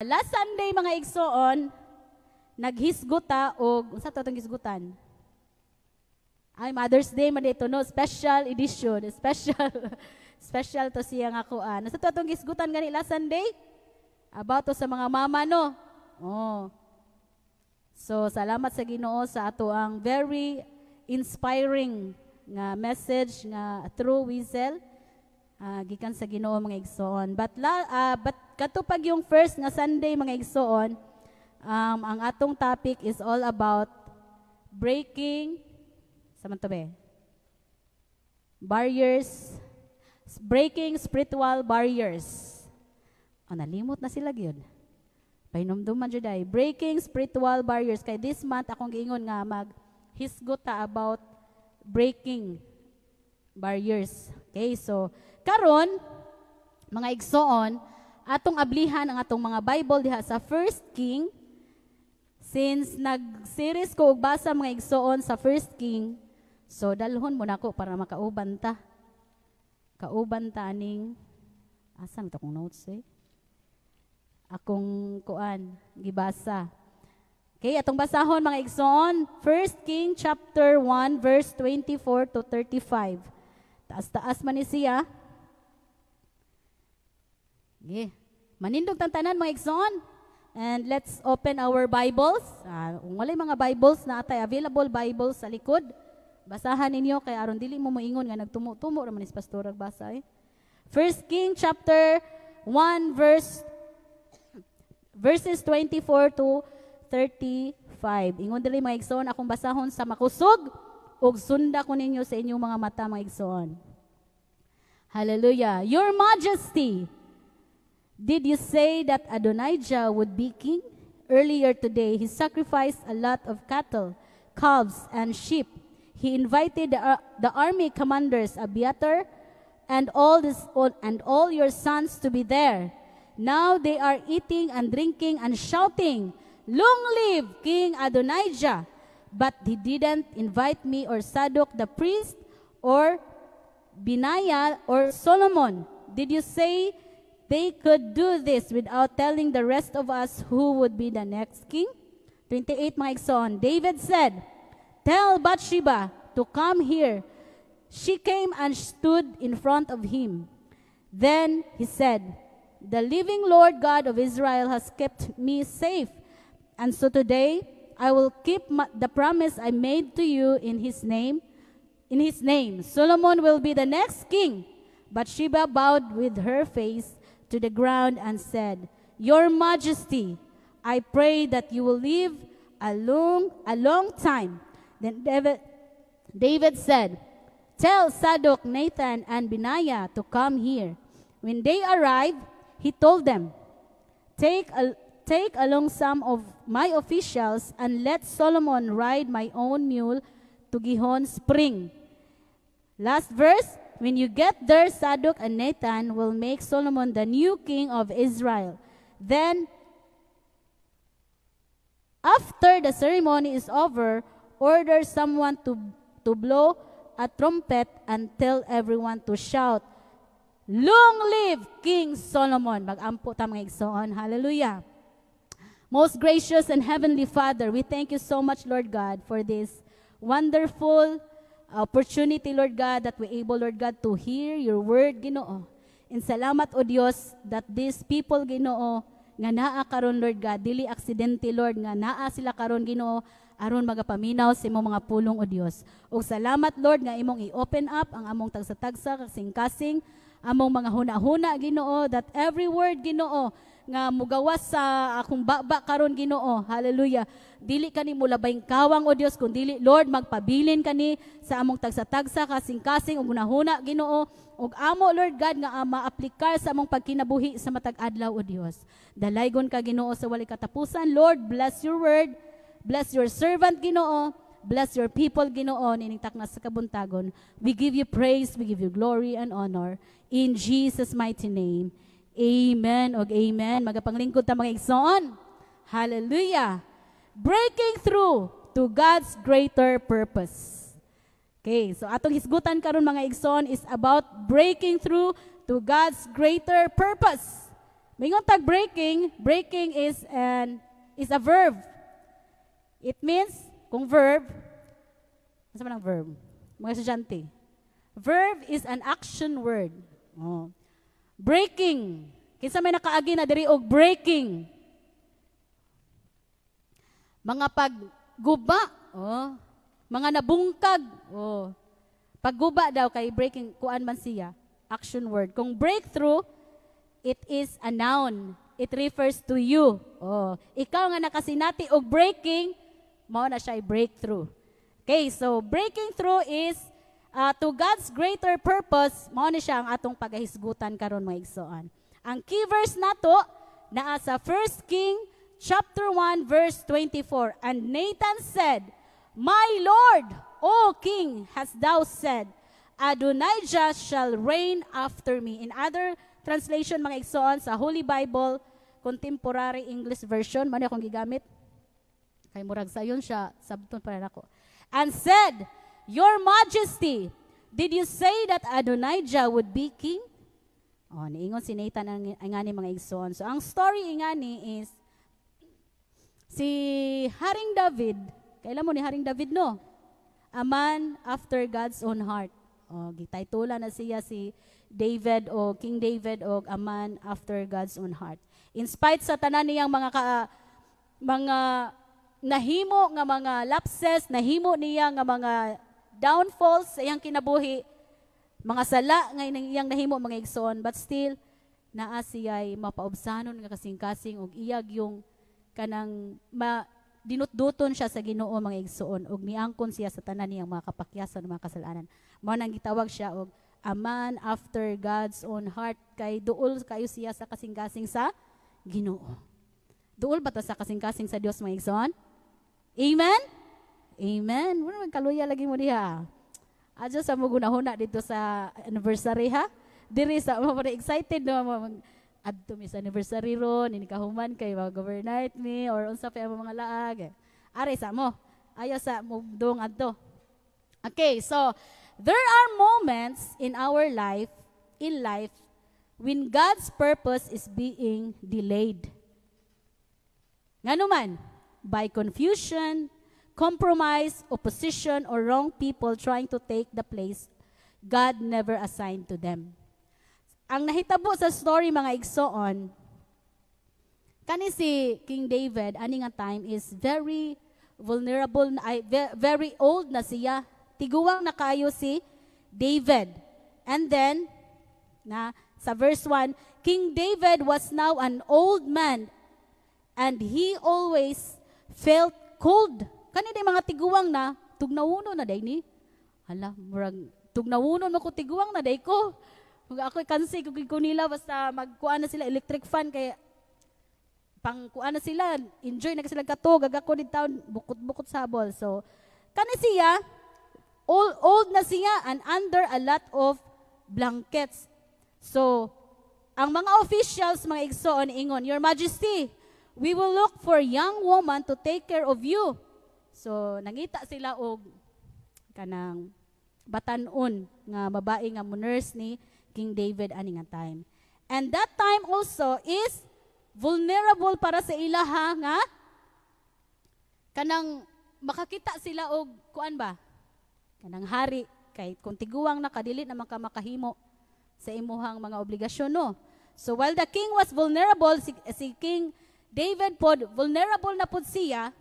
Last Sunday mga igsoon, naghisguta og unsa to tong hisgutan? Ay Mother's Day man dito no, special edition, special to siya nga kuan. Nasa to tong hisgutan gani last Sunday? About to sa mga mama no. Oh. So salamat sa Ginoo sa ato ang very inspiring nga message nga through Wiesel. Gikan sa Ginoo mga igsoon. But katupag yung first nga Sunday mga igsoon, ang atong topic is all about breaking barriers, breaking spiritual barriers. Nalimot na sila gyud. Pahinumduman jud ay breaking spiritual barriers. Kay this month akong giingon nga maghisgot ta about breaking barriers. Okay, so karon mga igsoon, atong ablihan ang atong mga Bible diha sa First King. Since nag-series ko og basa mga igsoon sa First King, so dalhon mo nako para makauban ta. Kauban ta aning asan to kong notes akong kuan gibasa. Okay, atong basahon mga igsoon, First King chapter 1 verse 24 to 35. Taas-taas man ni siya. Yeah. Manindog tanan mga igsoon. And let's open our Bibles. Kung walay mga Bibles na atay available Bibles sa likod, basahan ninyo kay aron dili mo moingon nga nagtumo-tumo ra man is pastor ag basa First King chapter 1 verses 24 to 35. Ingon dili mga igsoon akong basahon sa makusog ug sunda ko ninyo sa inyong mga mata mga igsoon. Hallelujah. Your Majesty, did you say that Adonijah would be king? Earlier today, he sacrificed a lot of cattle, calves, and sheep. He invited the army commanders, Abiathar, and all your sons to be there. Now they are eating and drinking and shouting, "Long live King Adonijah!" But he didn't invite me or Zadok the priest or Benaiah or Solomon. Did you say they could do this without telling the rest of us who would be the next king? 28 mga igsoon. David said, "Tell Bathsheba to come here." She came and stood in front of him. Then he said, "The living Lord God of Israel has kept me safe. And so today I will keep the promise I made to you in his name. Solomon will be the next king." Bathsheba bowed with her face to the ground and said, "Your Majesty, I pray that you will live a long time." Then David said, "Tell Zadok, Nathan, and Benaiah to come here." When they arrived, he told them, Take along some of my officials and let Solomon ride my own mule to Gihon Spring. Last verse, when you get there, Zadok and Nathan will make Solomon the new king of Israel. Then, after the ceremony is over, order someone to blow a trumpet and tell everyone to shout, "Long live King Solomon!" Mag-ampo ta mga igsoon. Hallelujah. Most gracious and heavenly Father, we thank you so much, Lord God, for this wonderful opportunity, Lord God, that we're able, Lord God, to hear your word, Ginoo. And salamat, O Dios, that these people, Ginoo, nga naa karon, Lord God, dili aksidente, Lord, nga naa sila karon, Ginoo, aron magapaminaw sa imong mga pulong, O Dios. O salamat, Lord, nga imong i-open up ang among tagsa-tagsa, kasing-kasing, among mga huna-huna, Ginoo, that every word, Ginoo, nga mugawas sa akong baba karon, Ginoo. Hallelujah. Dili kani mulabayng kawang, O Dios, kun dili, Lord, magpabilin kani sa among tagsa-tagsa, kasing-kasing ug hunahuna, Ginoo, ug amo, Lord God, nga maaplikar sa among pagkinabuhi sa matag adlaw, O Dios. Dalaygon ka, Ginoo, sa walay katapusan. Lord, bless your word. Bless your servant, Ginoo. Bless your people, Ginoo, nining takna sa kabuntagon. We give you praise, we give you glory and honor. In Jesus' mighty name. Amen og amen. Magapanglingkod ta mga igsoon. Hallelujah. Breaking through to God's greater purpose. Okay, so atong hisgutan karon mga igsoon is about breaking through to God's greater purpose. Mingon tag breaking, breaking is a verb. It means kung verb, ano man ang verb? Mga estudyante. Verb is an action word. Oh. Breaking. Kinsa may nakaagi na diri og breaking. Mga pagguba, oh. Mga nabungkag, oh. Pagguba daw kay breaking, kuan man siya, action word. Kung breakthrough, it is a noun. It refers to you. Oh. Ikaw nga nakasinati og breaking, mao na siya breakthrough. Okay, so breaking through is to God's greater purpose, mao ni siya ang atong pagahisgutan karon mga igsoon. Ang key verse nato naa sa 1 King chapter 1 verse 24. And Nathan said, "My Lord, O King, hast thou said, Adonijah shall reign after me." In other translation mga igsoon sa Holy Bible Contemporary English Version, man akong gigamit. Kay murag sayon siya sabton para nako. And said, "Your Majesty, did you say that Adonijah would be king?" Oh, niingon si Nathan ang ingani mga igsoon. So ang story ingani is si Haring David, kailan mo ni Haring David no? A man after God's own heart. Oh, gitaytulan na siya si David o King David o a man after God's own heart. In spite sa tanan niyang mga nahimo nga mga lapses, nahimo niya nga mga downfalls sa iyang kinabuhi, mga sala nga iyang nahimo mga igsoon, but still naa siya'y mapaobsanon nga kasing-kasing og iyag yung kanang dinutduton siya sa Ginoo mga igsoon og niangkon siya sa tanan niyang mga kapakyasan mga kasalanan. Mao nang gitawag siya og a man after God's own heart, kay duol kayo siya sa kasing-kasing sa Ginoo. Duol ba ta sa kasing-kasing sa Dios mga igsoon? Amen? Amen. Wala magkaluya lagi mo diha. Adyo sa mo gunahuna dito sa anniversary ha. Diri sa mo excited no adto mi sa anniversary ron, ini kahuman kay mag-overnight me or unsa pa ang mga laag. Ari sa mo. Ayo sa mugdong adto. Okay, so there are moments in our life, when God's purpose is being delayed. Ngano man? By confusion, compromise, opposition, or wrong people trying to take the place God never assigned to them. Ang nahitabo sa story mga igsoon, kani si King David, ani nga time is very vulnerable, very old na siya. Tiguwang na kayo si David. And then, sa verse 1, King David was now an old man, and he always felt cold. Kani day mga tiguwang na tugnawuno na day ni. Hala, murag tugnawuno mo ko tiguwang na day ko. Ako kansi ko nila basta magkuan na sila electric fan kay pang kuan na sila, enjoy na sila kato, gagako din taon bukot-bukot sabol. So kani siya old na siya and under a lot of blankets. So ang mga officials mga igsoon ingon, "Your Majesty, we will look for young woman to take care of you." So, nangita sila og kanang batanon nga babae nga mo-nurse ni King David ani nga time. And that time also is vulnerable para sa ilaha nga kanang makakita sila og kuan ba? Kanang hari kay kung tiguwang na kadili na makahimo sa imuhang mga obligasyon no. So while the king was vulnerable, si King David pod vulnerable na pod siya,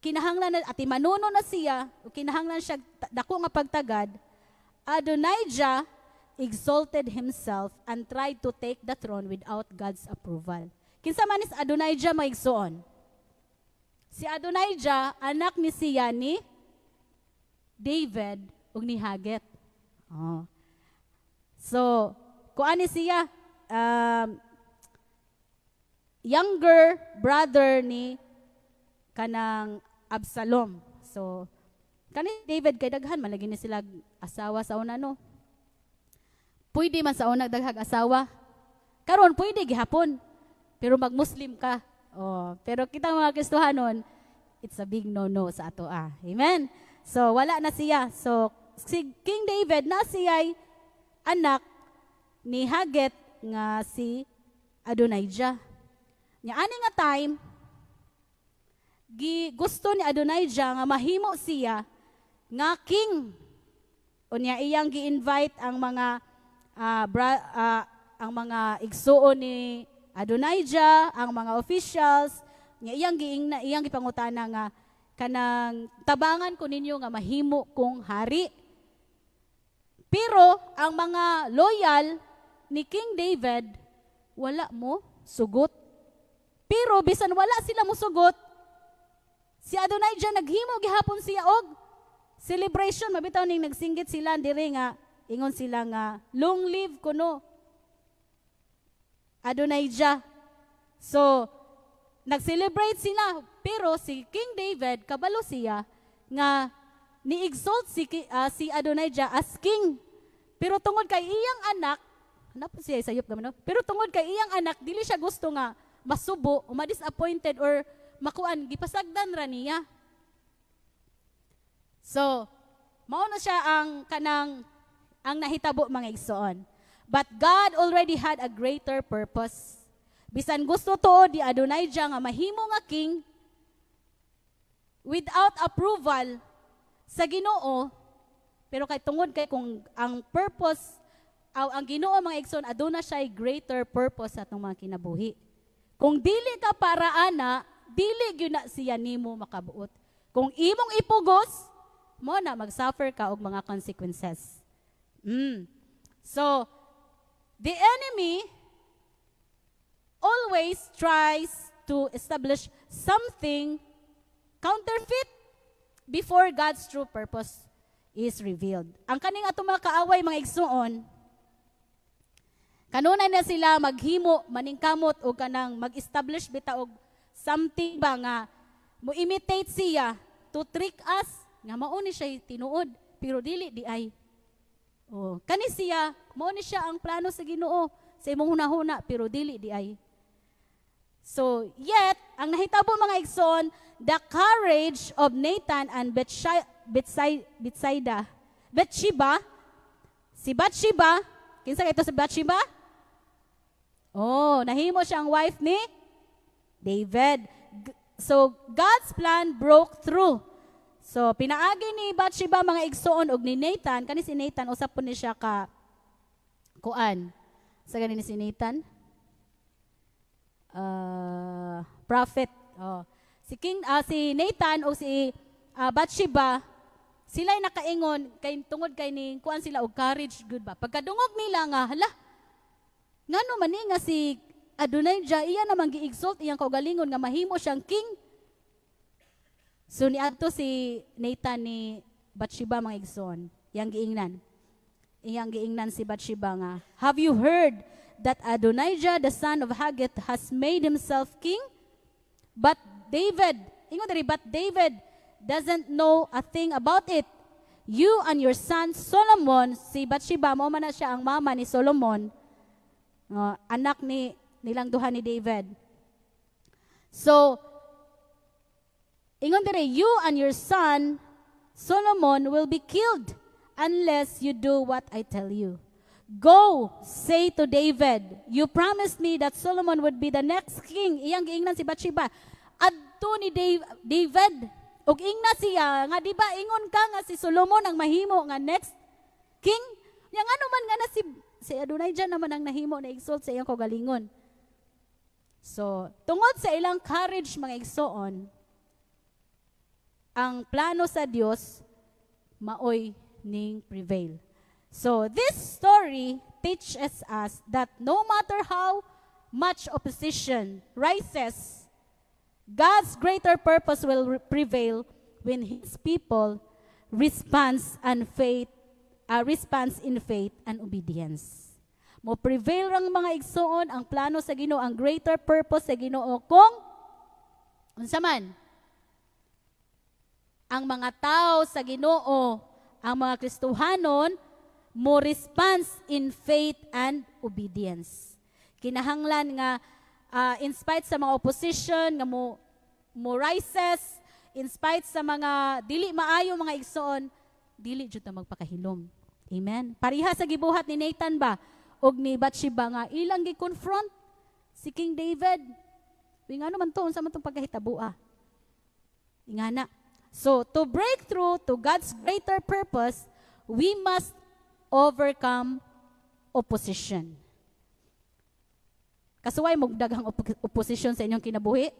kinahanglan na ati manuno na siya, o kinahanglan siya dako nga pagtagad, Adonijah exalted himself and tried to take the throne without God's approval. Kinsa man is Adonijah maigsoon? Si Adonijah anak ni siya ni David ug ni Haget. Oh. So, kuan ni siya younger brother ni kanang Absalom. So, kani David kay daghan man lagi ni sila asawa sa una no. Pwede man sa una daghag asawa. Karon pwede gihapon. Pero mag-Muslim ka. Oh, pero kita mga Kristohanon, it's a big no-no sa ato Amen. So wala na siya. So si King David na siya'y anak ni Haget nga si Adonijah. Nya ani nga time gusto ni Adonijah nga mahimo siya nga king. Unya iyang gi-invite ang mga ang mga igsuon ni Adonijah, ang mga officials, nga iyang gipangutana nga kanang tabangan ko ninyo nga mahimo kong hari. Pero ang mga loyal ni King David wala mo sugot. Pero bisan wala sila mo sugot, si Adonijah naghimo gihapon siya og celebration. Mabitaw ning nagsinggit sila diri nga ingon sila nga long live kuno Adonijah. So nag-celebrate sila, pero si King David kabalo siya nga ni-exalt si Adonijah as king. Pero tungod kay iyang anak, hanap siya sayop naman, no? Pero tungod kay iyang anak dili siya gusto nga masubo o ma-disappointed or makuan, gipasagdan ra niya. So, mao na siya ang nahitabo mga igsoon. But God already had a greater purpose. Bisan gusto to di Adonijah nga mahimo nga king, without approval sa Ginoo, pero kay tungod kay kung ang purpose ang Ginoo mga igsoon aduna siya greater purpose sa atong mga kinabuhi. Kung dili ka para ana, dili gyud na siya nimo makabuot. Kung imong ipugos, mo na mag-suffer ka og mga consequences. So, the enemy always tries to establish something counterfeit before God's true purpose is revealed. Ang kaning atong mga kaaway mga igsuon, kanunay na sila maghimo, maningkamot o kanang mag-establish bita og something ba nga mo imitate siya to trick us nga mao ni siya tinuod pero dili di ay. Oh, kani siya mao ni siya ang plano sa Ginoo sa imong hunahuna pero dili di ay. So, yet ang nahitabo mga igsoon, the courage of Nathan and Bathsheba, si Bathsheba, kinsa ito si Bathsheba? Oh, nahimo siya ang wife ni David. So, God's plan broke through. So, pinaagi ni Bathsheba mga igsoon og ni Nathan, kani si Nathan, usap po ni siya ka kuan. Sa ganin si Nathan? Prophet. Oh. Si Nathan o si Bathsheba, sila'y nakaingon, kay, tungod kay ni, kuan sila og courage, good ba? Pagkadungog nila nga, hala, ngano man nga si Adonijah, iya namang gi-exalt, iyang kaugalingon nga mahimo siyang king. So niadto si Nathan ni Bathsheba mga igsoon, iyang giingnan si Bathsheba nga, have you heard that Adonijah the son of Haggith has made himself king? But David doesn't know a thing about it. You and your son Solomon, si Bathsheba mo man na siya ang mama ni Solomon, anak nilang duha ni David. So ingon dire, you and your son Solomon will be killed unless you do what I tell you. Go, say to David, you promised me that Solomon would be the next king. Iyang giingnan si Bathsheba. Adto ni David, ug ingna siya, nga di ba ingon ka nga si Solomon ang mahimo nga next king? Yang ano man nga na si Adonijah naman ang nahimo na exalt sa iyang kaugalingon. So, tungod sa ilang courage mga igsoon, ang plano sa Dios maoy ning prevail. So, this story teaches us that no matter how much opposition rises, God's greater purpose will prevail when His people responds in faith and obedience. Mo prevail rang mga igsoon ang plano sa Ginoo, ang greater purpose sa Ginoo kung unsa man ang mga tao sa Ginoo, ang mga Kristohanon, mo response in faith and obedience. Kinahanglan nga in spite sa mga opposition nga mo rises, in spite sa mga dili maayo mga igsoon, dili jud ta magpakahilom. Amen. Pariha sa gibuhat ni Nathan ba og ni Bathsheba nga ilang gi-confront Si King David, nga naman to, unsa man tong pagkahitabua. Ingana. So, to break through to God's greater purpose, we must overcome opposition. Kasuway mo daghang opposition sa inyong kinabuhi?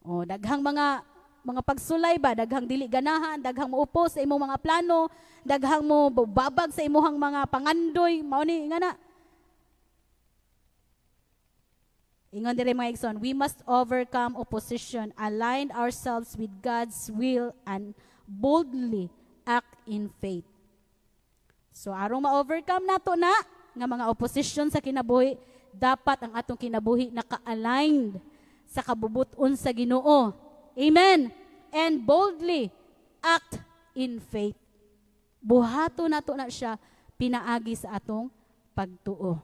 O, daghang mga pagsulay ba, daghang dili ganahan, daghang muupo sa imong mga plano, daghang mo babag sa imong mga pangandoy, mao ni ingana. Ingon dire mga igsoon, we must overcome opposition, align ourselves with God's will, and boldly act in faith. So arong ma-overcome nato na nga mga opposition sa kinabuhi, dapat ang atong kinabuhi naka-aligned sa kabubuton sa Ginoo. Amen. And boldly act in faith. Buhato nato na siya pinaagi sa atong pagtuo.